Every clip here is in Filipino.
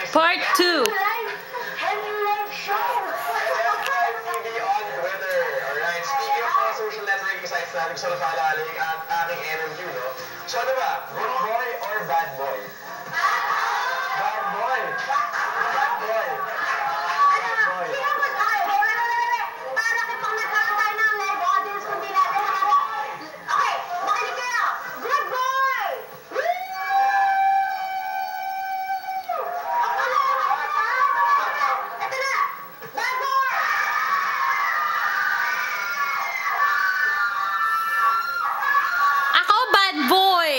Part 2. Speaking of social networking sites na gusto na paalaling at aking NMU, no? So ano ba? Good boy or bad boy? Bad boy! Bad boy! Bad boy! Para kapag nagkaroon tayo ng live audience, kung di natin okay, makinig kayo! Good boy! Ito na! Bad boy! Ako, bad boy.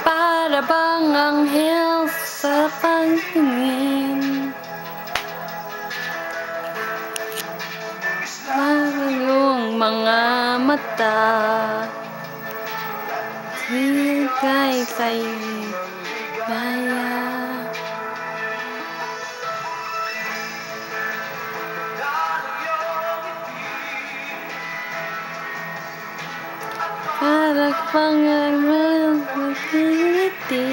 Para bang anghel sa pagtingin, para yung mga mata, higay sa'yo'y baya. Para pangarap magkiliti,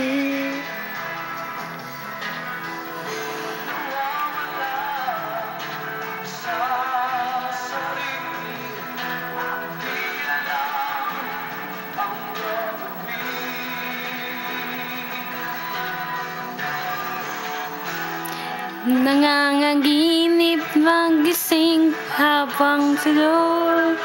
nangangaginip magising habang sila'y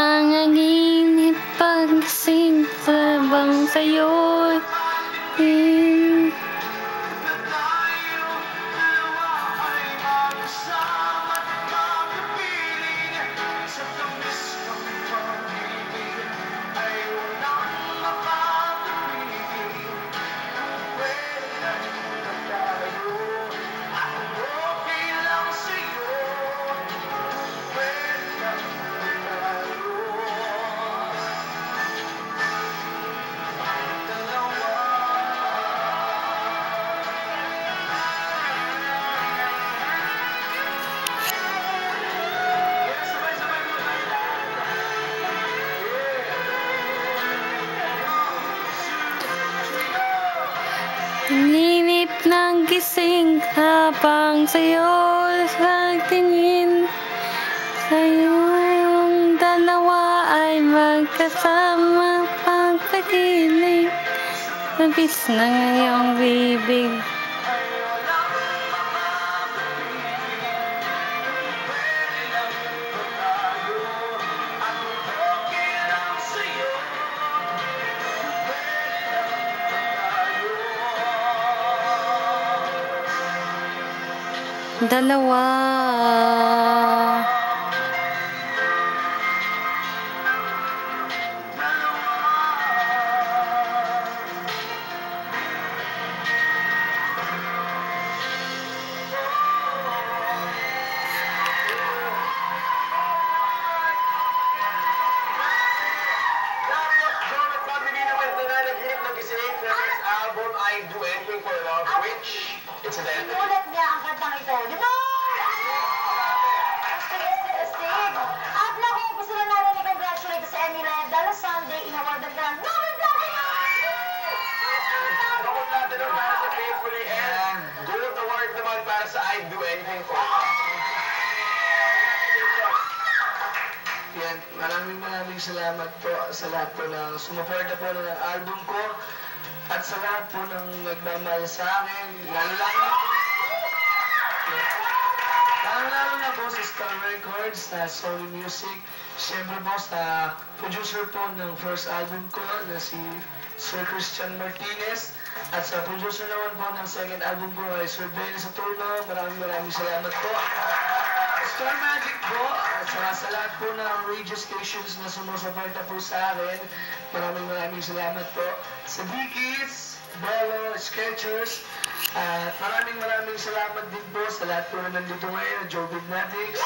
nangangaginip pagising habang sa'yo'y Nanginip ng gising habang sa'yo'y nagtingin, sa'yong dalawa ay magkasama pagpagiling, labis ng iyong bibig. Dalawa. Album, I Do Anything for Love, which, incidentally, Sinulat niya ang kantang ito. Di ba? Astig. At naku, gusto na namin i-congratulate sa Eminem dahil Sunday, inawardan ka ng Nobel Platinum! Gold Platinum para sa Faithfully and Gold Award naman para sa I Do Anything for Love. Yan, maraming salamat po sa lahat po ng sumuporta po ng album ko at sa lahat po ng nagmamahal sa akin, lalo na po sa Star Records, sa Sony Music, siyempre po sa producer po ng first album ko na si Sir Christian Martinez at sa producer naman po ng second album ko ay Sir Ben Saturno. Maraming salamat po. Star Magic po, at sa lahat po ng radio stations na sumusuporta po sa akin, maraming salamat po. Sa Dickies, Bello, Skechers, at maraming salamat din po sa lahat po na nandito ngayon, Joe Bignatics,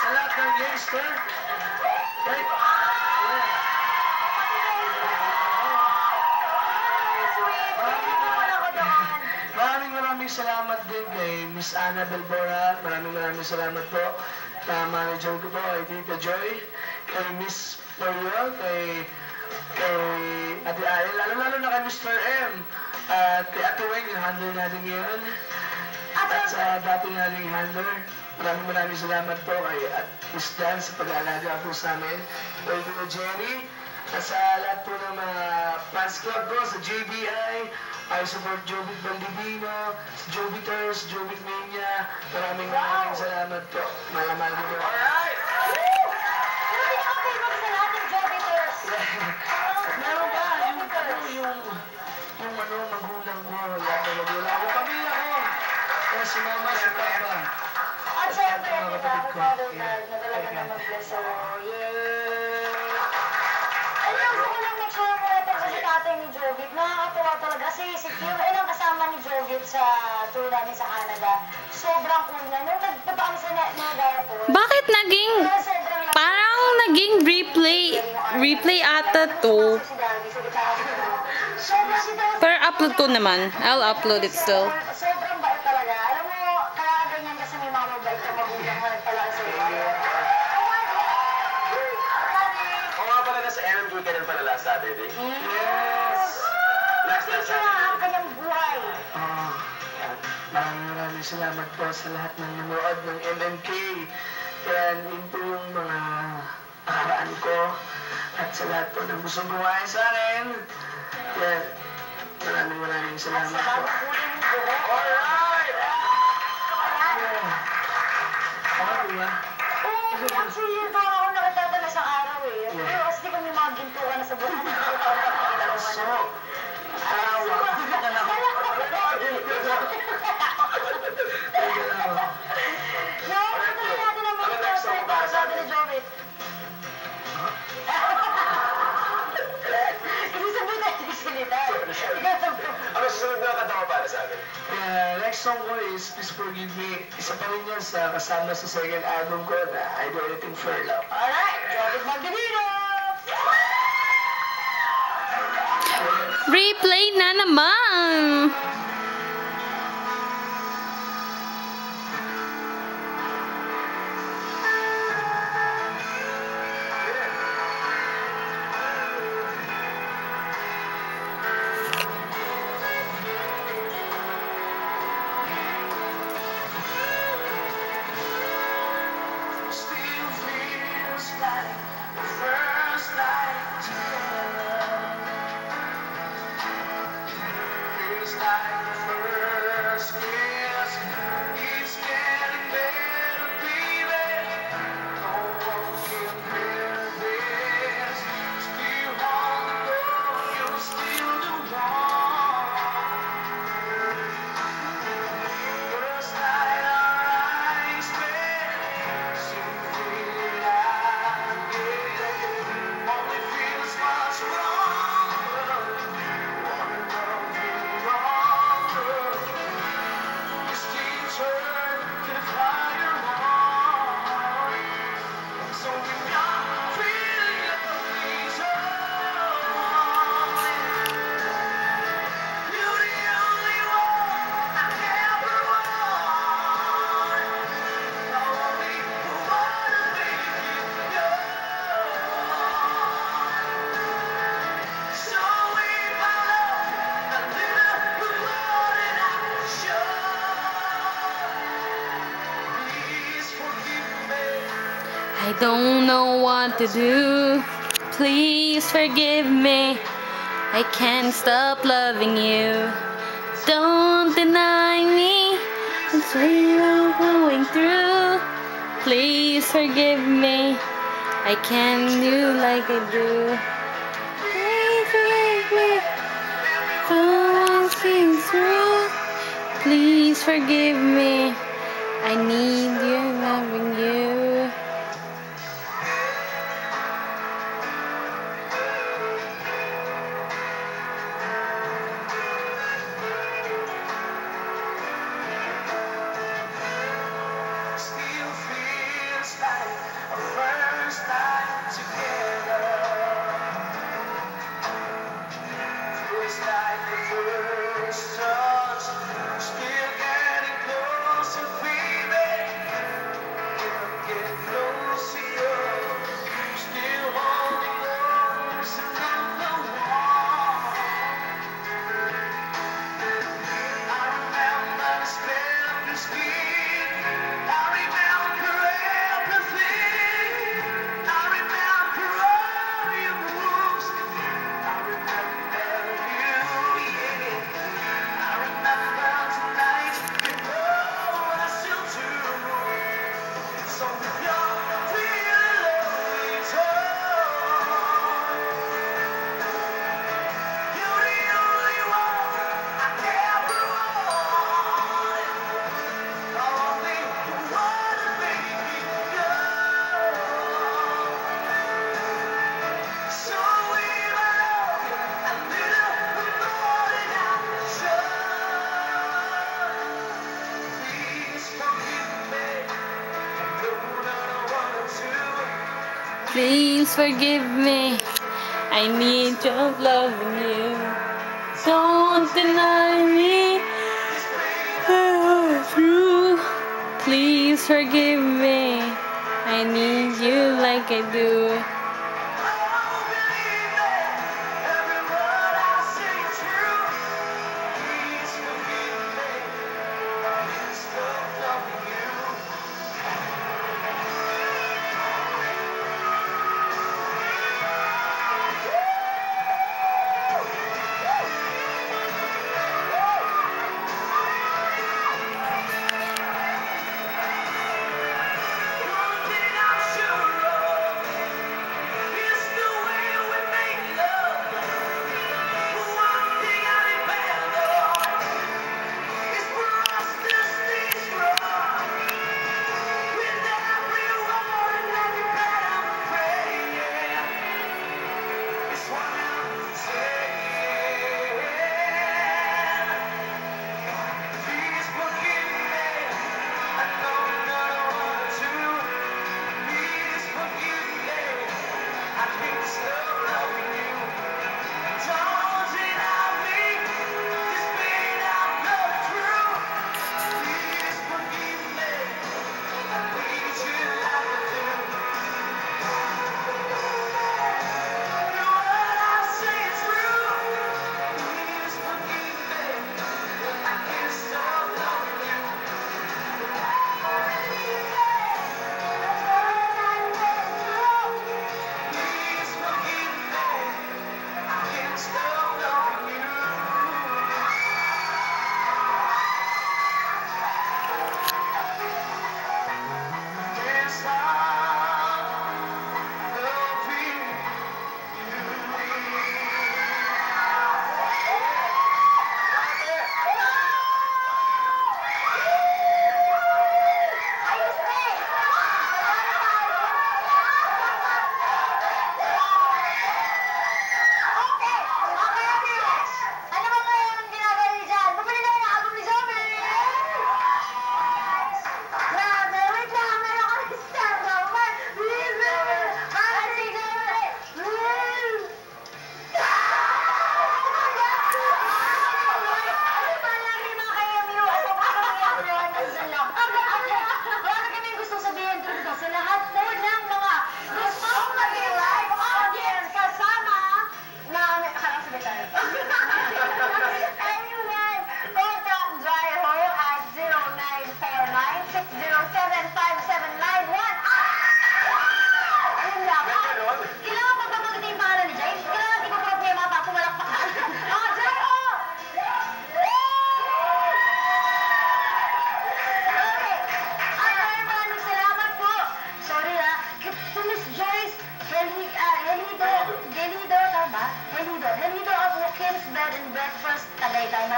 sa lahat ng youngster, right? Maraming salamat din kay Miss Ana Belbora. Maraming salamat po. Manager ko po kay Tita Joy, kay Miss L'Oreal, kay Ate Ariel, lalo na kay Mr. M, at kay Ate Weng, yung handler natin ngayon, at sa dating nating handler. Maraming salamat po kay Miss Dan sa pag-aalaga po sa amin, kay Tita Jenny, at sa lahat po ng mga fans club ko, sa JBI, I support Jovit Valdivino, Joviters, Jovit Mania. Maraming salamat po. Malamang ko po. Alright! Sino pinaka-favorite sa lahat ng Joviters? Meron ba? Yung magulang ko, lahat ng magulang ko. Pamilya ko. Kaya si mama, si papa. At syempre, di ba, ang Father God na talaga na mag-bless sa'yo. Yay! Ayun, gusto ko lang mag-share mo ito sa tatay ni Jovit. Nakakatuwa talaga. Kasi yung ilang kasama ni Jovit sa tour namin sa Canada, sobrang cool niya. Nung nagpunta kami sa Niagara Falls, Bakit naging, sobrang parang naging replay ata to. Pero upload ko naman. I'll upload it still. Sobrang bait talaga. Alam mo, kaya ganyan kasi may mga mabait na magulang na nagpalaki sa'yo. O nga pala, nasa MMK ka rin pala last Saturday. Yes! Last Picture Saturday. ang kanyang buhay. Maraming salamat po sa lahat ng nanood ng MMK. Yan, yun po yung mga nakaraan ko. At sa lahat po ng gustong gumawa sa akin. Yan, maraming At salamat sa po. bagong kulay ng buhok. Alright! Okay, ba? Oo, actually, yun parang ako nakatata isang araw eh. Pero kasi di kami mga ginto ka na sa buhay. So, tawa. No, patuloy natin ang mga concert para sa atin ni Jovit. Kasi sabi tayo nagsalita. Ano susunod na kanta mo para sa amin? Next song ko is Please Forgive Me. Isa pa rin yan sa kasama sa second album ko na I Do Anything for Love. Alright, Jovit Magdalino! Replay na naman! Still feels like the first night together. Feels like I don't know what to do. Please forgive me. I can't stop loving you. Don't deny me. It's what you're going through. Please forgive me. I can't do like I do. Please forgive me. For things through. Please forgive me. I need you, loving you. Still feels like a first night together. Feels like the first touch. Still getting closer, baby. Getting close to you. Still holding on to the wall. I remember the smell of your skin. I remember everything. I remember all your moves. I remember you, yeah. I remember tonight. You know I still do. So if you're feeling lonely, you're the only one I care for. Only one to make me go. So if I love you a little more than I should, please forgive me. I know that I wanted to. Please forgive me. I need your loving you. Don't deny me. Through. Please forgive me. I need you like I do.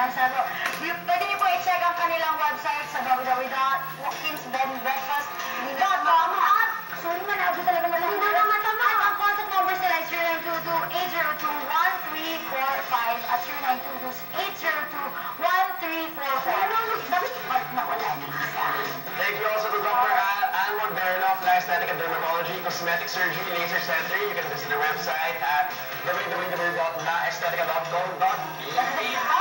Pwede niyo po i-check ang kanilang website sa www.watkinsbedandbreakfast.com at sorry man, ako talaga na lang. Hindi na matama. At ang contact numbers nila is 0922-802-1345 at 0922-802-1344. Dapat na wala ni isa. Thank you also to Dr. Ann Monderno of Aesthetic and Dermatology Cosmetic Surgery Laser Center. You can visit their website at www.naestetica.com.ph.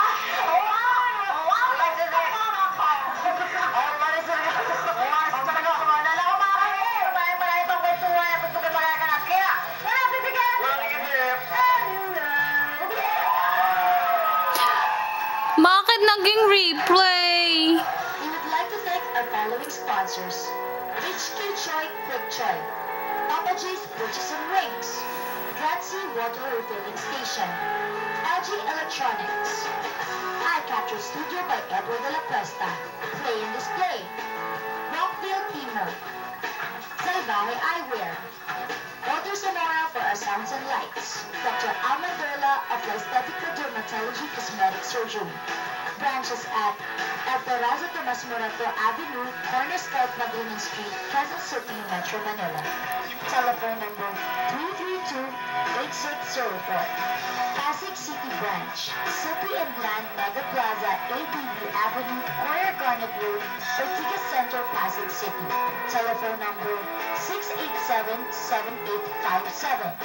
Bakit naging replay? We would like to thank our following sponsors: HQ Choi Quick Choi, Papa J's Purchase and Rings, Gratzy Water Refilling Station, LG Electronics, Eye Capture Studio by Edward de la Cuesta, Play and Display, Rockville Timor, Salvaje Eyewear, Walter Zamora for our sounds and lights, Dr. Alma Durla of Aesthetica Dermatology Cosmetic Surgery, branches at El Terrazo Tomas Morato Avenue, corner Scout Magunin Street, Quezon City, Metro Manila. Telephone number 332-8604. Pasig City Branch, City and Land Mega Plaza, ABB Avenue, corner Garnet Road, Ortigas Center, Pasig City. Telephone number 687-7857.